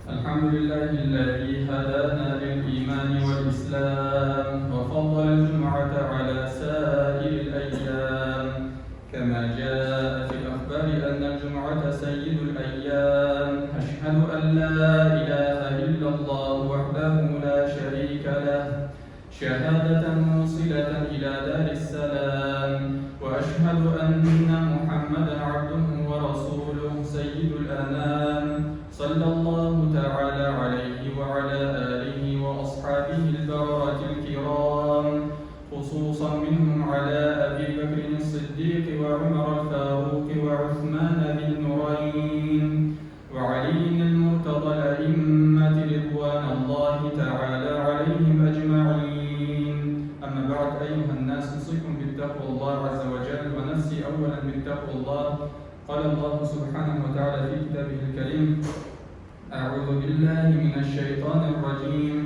الحمد لله الذي هدانا للإيمان والإسلام وفضل الجمعة على سائر الأيام، كما جاء في الأخبار أن الجمعة سيد الأيام. أشهد أن لا إله إلا الله وحده لا شريك له شهادة موصلة إلى دار السلام، وأشهد أن محمدا عبده ورسوله سيد الأنام، صلى الله تعالى عليه وعلى آله وأصحابه البررة الكرام، خصوصا منهم على أبي بكر الصديق وعمر الفاروق وعثمان ذي النورين وعلي المرتضى الأئمة رضوان الله تعالى عليهم أجمعين. أما بعد، أيها الناس، أوصيكم بتقوى الله عز وجل ونفسي أولا بتقوى الله. قال الله سبحانه وتعالى في كتابه الكريم: أعوذ بالله من الشيطان الرجيم،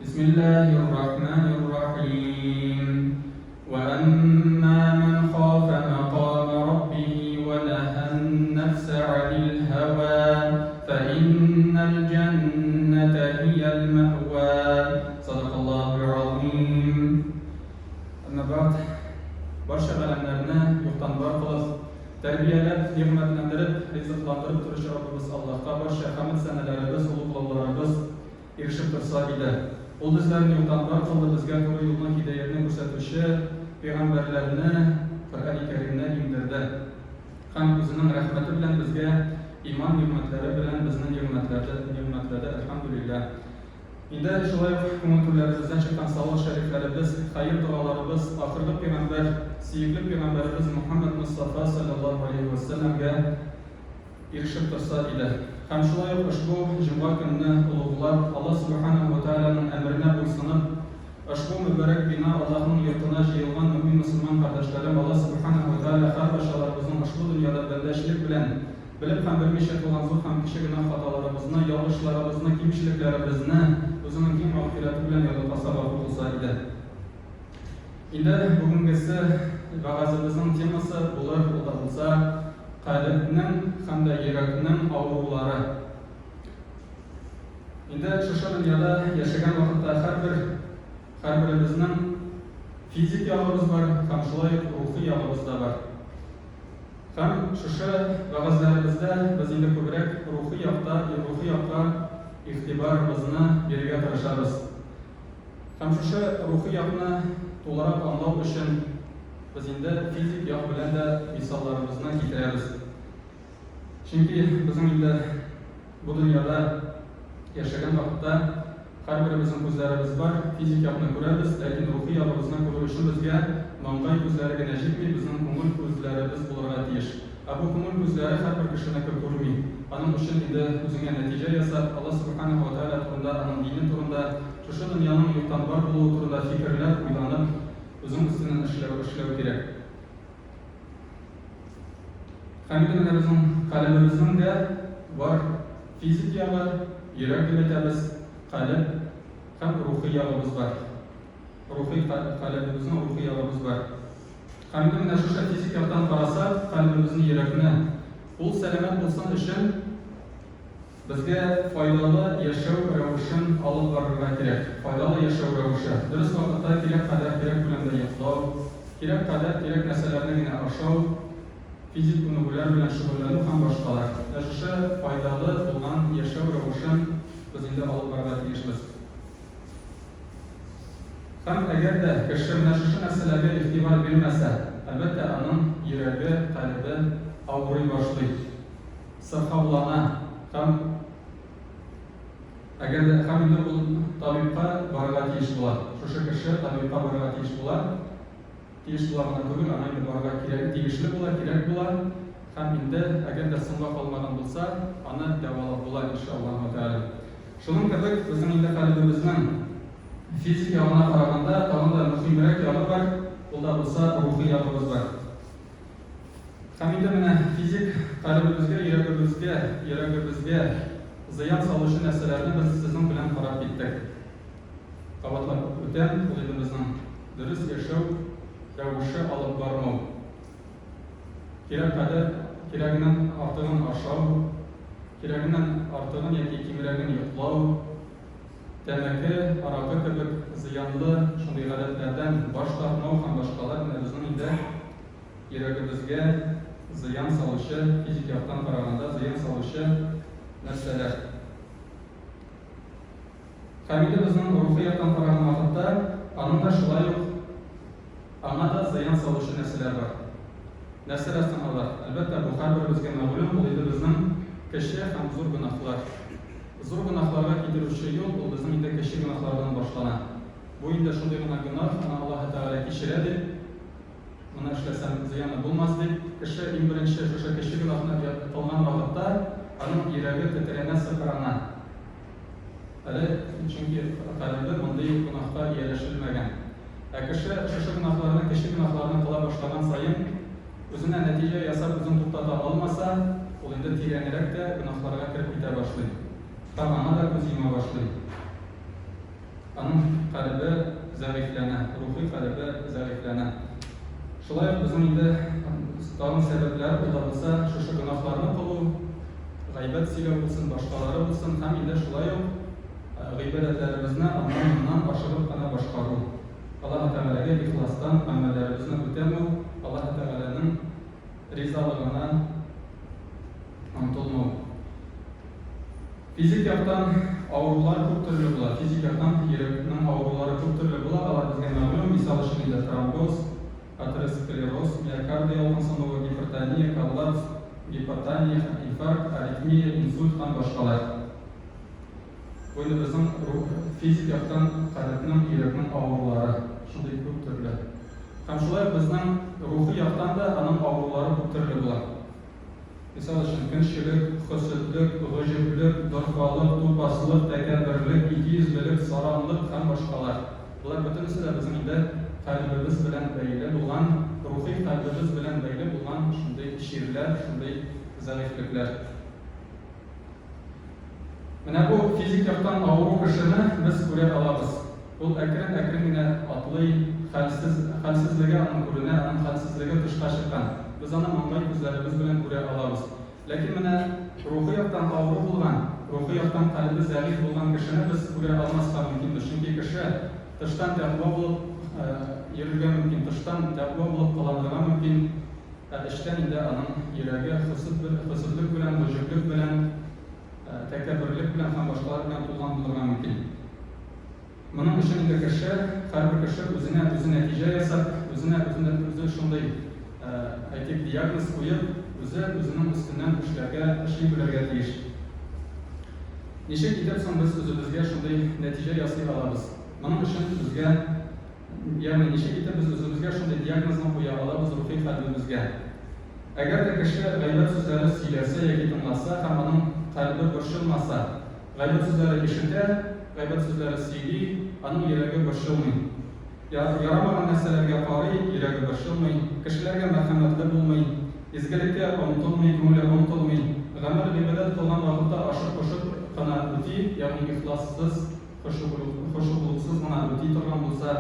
بسم الله الرحمن الرحيم. وأما من خاف مقام ربه ونهى النفس عن الهوى فإن الجنة هي المأوى. صدق الله العظيم. أما بعد، barcha alamlarni yo'qdan bor qilib, tarbiyalab, ne'matlantirib, rizqlantirib turishi Robbimiz Allohga barcha hamd sanalarimiz, ulug'lovlarimiz erishib tursa edi. U bizlarni yo'qdan bor qildi, bizga to'g'ri yo'lni, hidoyatni ko'rsatuvchi payg'ambarlarni Qur'oni Karimni indirdi. Ham o'zining rahmati bilan bizga iymon ne'matlari bilan bizni ne'matladi. Alhamdulillah. Endi shulay ko'ngillarimizni chiqqan savol shariflarimiz, xayr duolarimiz oxirgi payg'ambar, suyukli payg'ambarimiz Muhammad Mustafa sallallohu alayhi vasallamga erishib tursa edi. Ham shulay ushbu juma kunini ulug'lab, Alloh subhanahu va taolaning amriga bo'ysunib, ushbu muborak bino Allohning yurtida yig'ilgan mu'min musulmon qardoshlarim, Alloh subhanahu va taolo har basharalarimizning ushbu dunyoda bandashlik bilan bilib ham bilmay qilgan zo'r ham kichigina xatolarimizni, yolg'ishlarimizni, kamchiliklarimizni o'zining keng mag'firati bilan yodga sabab bo'lsa edi. Endi bugungisi va'zimizning temasi bo'lsa qalbning hamda yurakning og'riqlari. Endi shu dunyoda yashagan vaqtda har birimizning fizik yog'imiz bor, ham shulay ruhiy yog'imiz da bor. Ham shu va'zlarimizda biz endi ko'proq ruhiy yoqqa e'tiborimizni berishga tirishamiz. Ham shu ruhiy yoqni to'liq anglash uchun biz endi fizik yoq bilan da misollarimizni keltiramiz. Chunki bizning endi bu dunyoda yashagan vaqtda har birimizning ko'zlarimiz bor, fizik yoqni ko'ramiz, lekin ruhiy yoqimizni ko'rish uchun bizga mang'ay ko'zlariga najibmi, bizning ko'ngil ko'zlarimiz bo'lirga tegish. Bu ko'ngil ko'zlari har bir kishini ko'rmaydi. Aning uchun endi o'ziga natija yasab, Alloh subhanahu va taolo turida, aning dini turida, shu dunyoning yo'qdan bor bo'luvi turida fikrlar o'ylanib, o'zing ustidan ishlash kerak. Hamda bizning qalbimizda bor fizik yog'i, yurak deb aytamiz, qalb ham ruhiy yog'imiz bor. Ruhiy qalbimizning ruhiy yog'imiz bor. Hamda mana shu fizik yoqdan qarasak, qalbimizni, yurakni ul salomat bo'lsin uchun bizga foydali yashash ravishini olib borishga kerak. Foydali yashash ravishi. Durust vaqtda kerak qadar, kerak bilimda yo'qlav, kerak qadar, kerak narsalarni oshav, fizik unug'lar bilan shug'ullanib ham boshqalar. Shu foydali bo'lgan yashash ravishini biz endi olib borishga tegishmiz. Ham agarda kishi mana shu narsalarga e'tibor bermasa, albatta uning yuragi, qalbi og'riy boshlaydi. Sirxavlana ham agarda hamda bu tabibga borga tegish bo'ladi. Shu kishi tabibga borga tegish bo'ladi. Tegish bo'ladigan tugul ana endi borga kerak, tegishli bo'ladi, kerak bo'ladi. Ham endi agarda singa qolmagan bo'lsa, ana davolab bo'ladi inshaalloh taolo. Shuning kabi bizning endi qalbimizning fizik yog'ina qaraganda tag'inda muhimroq yog'i bor, unda bo'lsa ruhiy yog'imiz bor. Hamda mana fizik qalbimizga, yuragimizga ziyon solishi narsalarni biz sizning bilan qarab ketdik. Qabatlab o'tgan o'zimizning durust yashash ravishi olib bormoq. Kerak qadar, keragidan ortig'ini oshov, кирәгеннән артыгын яки кимрәген йоклау, тәмәке, аракы кебек зыянлы шундый гадәтләрдән баш тартмау һәм башкалар менә безнең инде йөрәгебезгә зыян салучы, физик яктан караганда зыян салучы нәрсәләр. Һәм инде безнең рухи яктан караган вакытта аның да шулай ук аңа да зыян салучы нәрсәләр бар. Нәрсәләр соң алар? Әлбәттә, бу һәрберебезгә мәгълүм, ул инде безнең кече һәм зур гөнаһлар. Зур гөнаһларга китерүче юл ул безнең инде кече гөнаһлардан башлана. Бу инде шундый гына гөнаһ, аны Аллаһ Тәгалә кичерә дип, моны эшләсәм зыяны булмас дип, кеше иң беренче шушы кече гөнаһны кылган вакытта аның йөрәге тетрәнә, сыкрана. Әле чөнки калбы мондый гөнаһка ияләшелмәгән. Кеше шушы гөнаһларны, кече гөнаһларны кыла башлаган сайын, үзенә нәтиҗә ясап үзен туктата алмаса, ул инде тирәнрәк тә гөнаһларга кереп китә башлый. Һәм аңа да күз йома башлый. Аның калбы зәгыйфләнә, рухи калбы зәгыйфләнә. Шулай ук безнең инде тагын сәбәпләр булса, шушы гөнаһларны кылу, гайбәт сөйләү булсын, башкалары булсын, һәм инде шулай ук гыйбадәтләребезне аннан ашырып кына башкару. Аллаһ Тәгаләгә ихластан гамәлләребезне үтәмәү, Аллаһ Тәгаләнең ризалыгына омтылмау. Физик яктан авырулар күп төрле була. Физик яктан йөрәкнең авырулары күп төрле була. Алар безгә мәгълүм, мисал өчен инде тромбоз, атеросклероз, миокардия алгансынуы, гипертония, коллапс, гипотония, инфаркт, аритмия, инсульт һәм башкалар. Бу инде безнең физик яктан калбның, йөрәкнең авырулары, шундый күп төрле. Һәм шулай безнең рухи яктан да аның авырулары күп төрле була. Мисал өчен көнчелек, хөсетлек, гыҗеблек, дорфалык, тупаслык, тәкәбберлек, икейөзлелек, саранлык һәм башкалар. Булар бөтенесе дә безнең инде калбыбыз белән бәйле булган, рухи калбыбыз белән бәйле булган шундый ширләр, шундый зәгыйфлекләр. Менә бу физик яктан авыру кешене без күрә алабыз. Ул әкрен-әкрен генә атлый, хәлсезлеге аның күренә, аның хәлсезлеге тышка чыккан. Без аны маңгай күзләребез белән күрә алабыз. Ләкин менә рухи яктан авыру булган, рухи яктан калбы зәгыйф булган кешене без күрә алмаска мөмкин. Чөнки кеше тыштан тәкъва булып йөрергә мөмкин, тыштан тәкъва булып кыланырга мөмкин. Эчтән инде аның йөрәге хөсетлек белән, гыҗеблек белән, тәкәбберлек белән һәм башкалар белән тулган булырга мөмкин. Моның өчен инде кеше, һәрбер кеше үзенә нәтиҗә ясап, үзе шундый әйтик диагноз куеп, үзенең өстеннән эшли белергә тиеш. Ничек итеп соң без үзебезгә шундый нәтиҗә ясый алабыз? Моның өчен безгә, ягъни ничек итеп без үзебезгә шундый диагнозны куя алабыз рухи калбыбызга? Әгәр дә кеше гайбәт сүзләре сөйләсә яки тыңласа һәм аның калбы борчылмаса, гайбәт сүзләре ишетә, гайбәт сүзләре сөйли, аның йөрәге борчылмый. Ярамаган нәрсәләргә карый, йөрәге борчылмый, кешеләргә мәрхәмәтле булмый, изгелеккә омтылмый, күңеле омтылмый, гамәл гыйбадәт кылган вакытта ашык-кошык кына үти, ягъни ихлассыз, хушуклыксыз гына үти торган булса,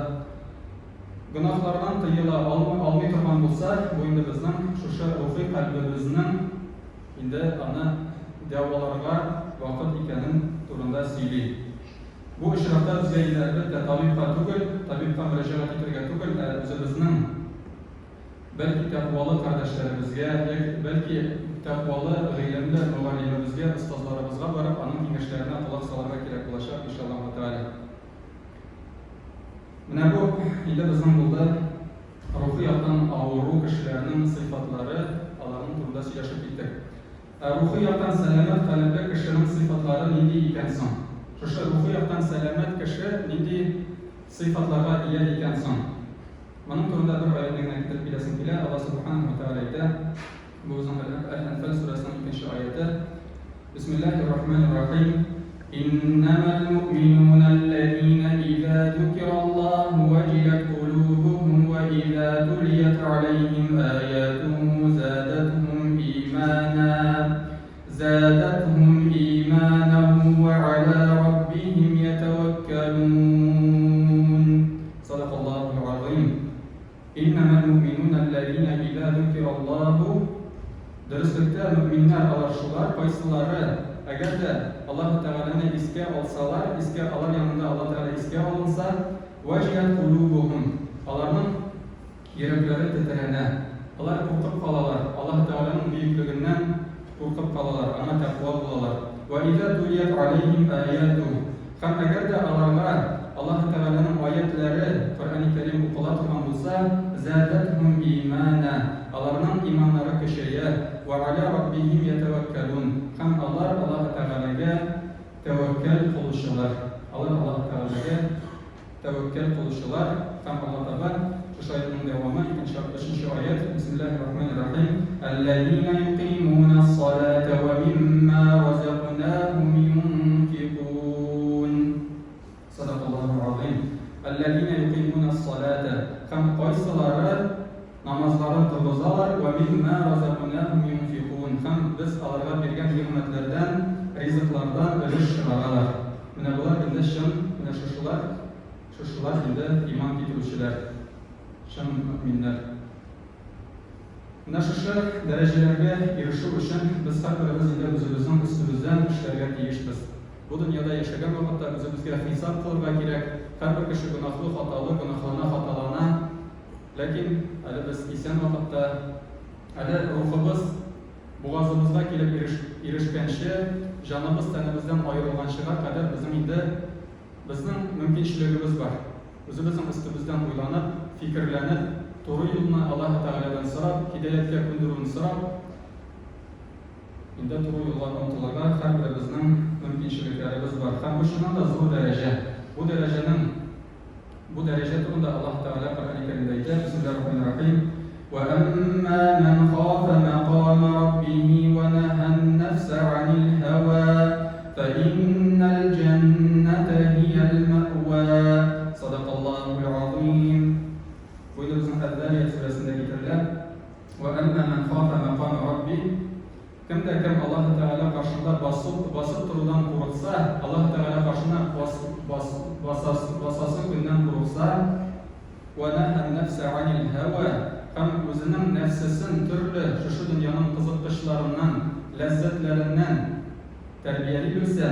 гөнаһлардан тыела алмый торган булса, бу инде безнең шушы рухи калбыбызның инде аны дәваларга вакыт икәнен турында сөйли. Бу очракта безгә инде әлбәттә табибка мөрәҗәгать итәргә түгел, үзебезнең бәлки тәкъвалы кардәшләребезгә, бәлки тәкъвалы гыйлемле мөгаллимебезгә, остазларыбызга барып, аның киңәшләренә колак салырга кирәк булачак, иншаллаһ тәгалә. Менә бу инде безнең булды рухи яктан авыру кешеләрнең сыйфатлары, аларның турында сөйләшеп киттек. Рухи яктан сәламәт каләмле кешенең сыйфатлары нинди икән соң? Шушы рухи яктан сәламәт кеше нинди сыйфатларга ия икән соң? Моның турында бер аятны гына китереп бирәсем килә. Аллаһ Субханаһу ва Тәгалә әйтә, бу Әл-Анфал сүрәсенең 2нче аяты. Бисмиллаһир-рахманир-рахим. Иннамал муъминуна аллазина иза зукираллаһу ваҗилат кулубуһум ва иза тулiyat алейһим аятуһу زادتهم إيمانا وعلى ربهم يتوكلون. صدق الله العظيم. إنما المؤمنون الذين إذا ذكر الله, дөреслеккә мөэминнәр алар шулар, кайсылары Allah Teala'nı iske alsalar, iske alar yanında Allah Teala iske alınsa, veciyat kulubuhum, Allah'ın yürekleri titrene, Allah korkup kalalar, Allah Teala'nın büyüklüğünden korkup kalalar, ana takva bulalar. Ve izâ tuliyet aleyhim âyâtuhu, hem eğer de Allah Teala'nın ayetleri Kur'an-ı Kerim okulatman bulsa, zâdethum imâna, Allah'ın imanları kişiye, ve alâ rabbihim yetevekkelûn, hem Allah Teala'ya tevekkül kılışırlar. Allah Teala'ya tevekkül kılışırlar. Hem Allah Teala şu ayetin devamı 5. ayet. Bismillahirrahmanirrahim. Ellezîne yuqîmûne's-salâte ve mimmâ razaqnâhum yunfikûn. Sadakallahu azîm. Ellezîne yuqîmûne's-salâte, hem qaysaları namazlarını kılgızalar ve mimmâ razaqnâhum yunfikûn, hem biz Allah'a bergen nimetlerden, rizıklardan ülüş çıkarırlar. Mine bular binde şın, mine şuşular binde iman getirişçiler, şın müminler. Mine şuşu derecelerge erişu için biz her birimiz inde özümüzün üstümüzden işlerge tiyişbiz. Bu dünyada yaşayan vakitte özümüzge hesap kılırga gerek, her bir kişi günahlı hatalı, günahlarına lakin biz isen vakitte ruhumuz boğazımızda gelip erişkençe, canımız tenimizden ayrılgançığa kadar bizim mümkünçülüğümüz var. Özümüzün üstümüzden uylanıp, fikirlenip, doğru yoluna Allah Teala'dan sırap, hidayetke kündürüğünü sırap, inde doğru yollarına unutularga her birimizin mümkünçülüklerimiz var. Hem bu şundan da zor derece. Bu derece turunda Allah Teala Kur'an-ı Kerim'deydi. Bismillahirrahmanirrahim. وَأَمَّا مَنْ خَافَ مَقَامَ رَبِّهِ وَنَهَى النَّفْسَ عَنِ الْهَوَى فَإِنَّ الْجَنَّةَ هِيَ الْمَأْوَى. Sadakallahu azîm. Buyuruzun El-Zariyat suresinde getirilen وَأَمَّا مَنْ خَافَ مَقَامَ رَبِّهِ, kim Allah Teala karşında basıp durulan korksa, Allah Teala karşına basasın günden korksa, وَنَهَى النَّفْسَ عَنِ الْهَوَى, hem özünün nefsisin türlü şu dünyanın kızıklaşlarından, lezzetlerinden terbiyeli bilse,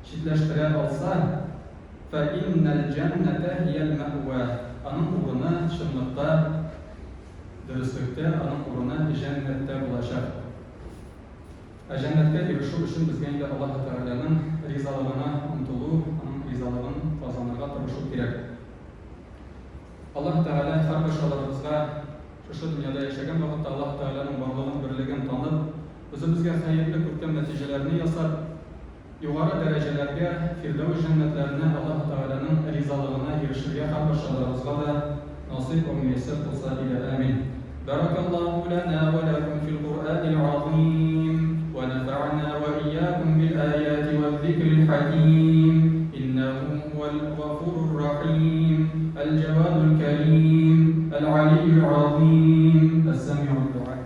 çitleştire alsa, فَاِنَّ الْجَنَّةَ هِيَ الْمَأْوَى, onun uğruna şınlıkta, dürüstlükte, onun uğruna cennette bulaşar. Cennette erişu için bizge inde Allah Teala'nın rizalığına umtulu, onun rizalığını kazanırga tırışıp gerek. Allah Teala her başkalarımızga şu dünyada yaşayan vakitte Allah Teala'nın varlığını, birliğini tanıp, özümüzge hayırlı kötü neticelerini yasar, yukarı derecelerge, Firdevs cennetlerine Allah Teala'nın rizalığına erişirge her başkalarımızga da nasip ve müyesser olsa ile amin. Barakallahu lana ve lakum fil Kur'anil azim ve nefa'na ve iyyakum bil ayati ve zikril hakim. İnnehu huvel gafurur rahim. الجواد الكريم العلي العظيم السميع الدعاء.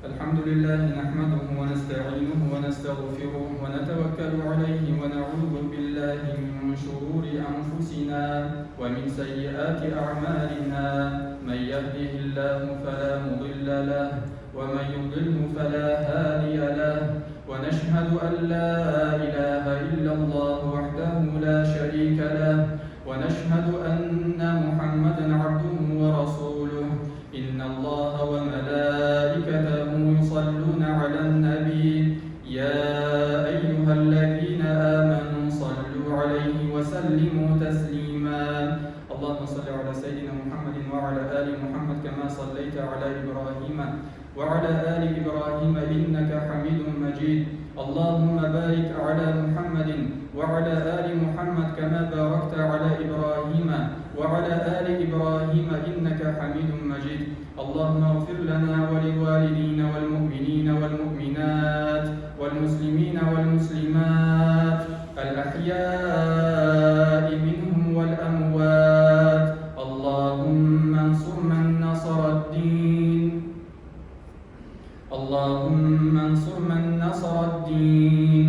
الحمد لله نحمده ونستعينه ونستغفره ونتوكل عليه ونعوذ بالله من شرور أنفسنا ومن سيئات أعمالنا. من يهده الله فلا مضل له ومن يضلل فلا هادي له. ونشهد أن لا إله إلا الله وحده لا شريك له. ونشهد أن محمدا عبده ورسوله. إن الله وملائكته يصلون على النبي. يا أيها الذين آمنوا صلوا عليه وسلموا تسليما. اللهم صل على سيدنا محمد وعلى آل محمد كما صليت على إبراهيم وعلى آل إبراهيم إنك حميد مجيد. اللهم بارك على محمد وعلى آل محمد كما باركت على إبراهيم وعلى آل إبراهيم إنك حميد مجيد. اللهم اغفر لنا ولوالدينا والمؤمنين والمؤمنات والمسلمين والمسلمات الأحياء منهم والأموات. اللهم انصر من نصر الدين. اللهم انصر من نصر الدين.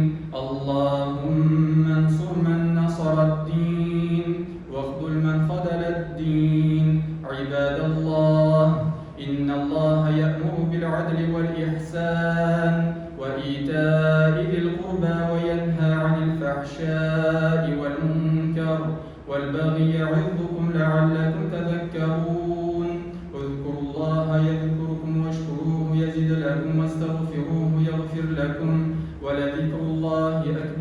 اللهم انصر من نصر الدين واخذل من خذل الدين. عباد الله، إن الله يأمر بالعدل والإحسان وإيتاء ذي القربى وينهى عن الفحشاء والمنكر والبغي يعظكم لعلكم تذكرون. اذكروا الله يذكركم واشكروه يزد لكم واستغفروه يغفر لكم ولذكر الله أكبر.